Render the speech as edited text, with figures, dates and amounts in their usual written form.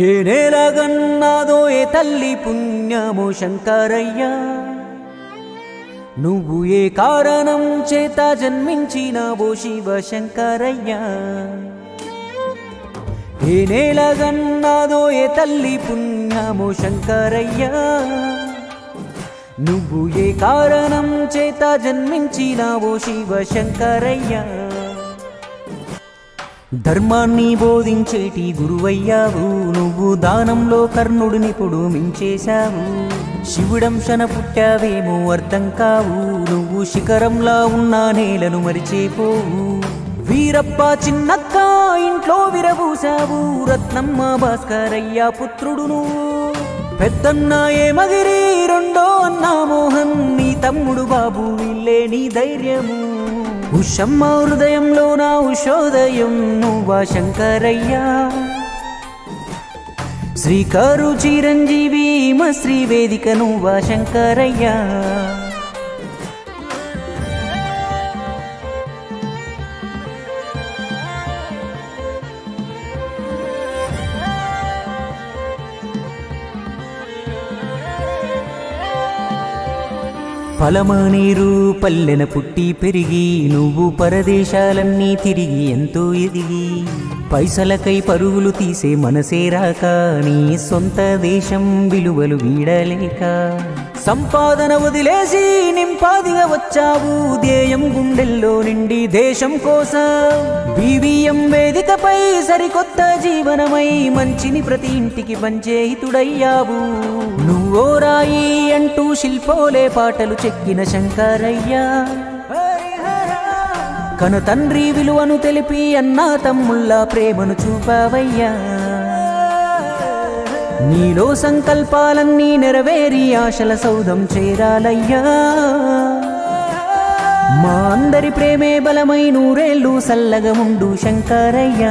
ఏ నేలగన్నాదో ఏ తల్లి పుణ్యమో శంకరయ్య నువ్వు ఏ కారణం చేత జన్మించినావో శివ శంకరయ్య ఏ నేలగన్నాదో ఏ తల్లి పుణ్యమో శంకరయ్య నువ్వు ఏ కారణం చేత జన్మించినావో శివ శంకరయ్య ధర్మాన్ని బోధించేటి గురువయ్యావు నువ్వు దానంలో కర్ణుడినిప్పుడు మించేశావు శివుడంశన పుట్టావేమో అర్థం కావు నువ్వు శిఖరంలా ఉన్న నేలను మరిచేపోవు వీరప్ప చిన్నక్క ఇంట్లో విరబూసావు రత్నమ్మ భాస్కరయ్య పుత్రుడు నువ్వు పెద్దన్న ఏమగిరి రెండో అన్న మోహన్ నీ తమ్ముడు బాబు వీళ్ళే నీ ధైర్యము ఉషమ్మ హృదయంలో నా ఉషోదయం నువ్వా శంకరయ్య శ్రీకారు చిరంజీవి మా శ్రీవేదిక నువ్వా శంకరయ్య ఫలమనీరు పల్లెన పుట్టి పెరిగి నువ్వు పరదేశాలన్నీ తిరిగి ఎంతో ఎదిగి పైసలకై పరుగులు తీసే మనసే రాక నీ సొంత దేశం విలువలు వీడలేక సంపాదన వదిలేసి నింపాదిగా వచ్చావు ధ్యేయం గుండెల్లో నిండి దేశం కోసం బీవీఎం వేదికపై సరికొత్త జీవనమై మంచిని ప్రతి ఇంటికి పంచే హితుడయ్యావు నువ్వో రాయి అంటూ శిల్పోలే పాటలు చెక్కిన శంకరయ్య కను తండ్రి విలువను తెలిపి అన్నా తమ్ముళ్ళ ప్రేమను చూపావయ్యా నీలో సంకల్పాలన్నీ నెరవేరి ఆశల సౌధం చేరాలయ్యా మా అందరి ప్రేమే బలమై నూరేళ్ళు సల్లగా ఉండు శంకరయ్య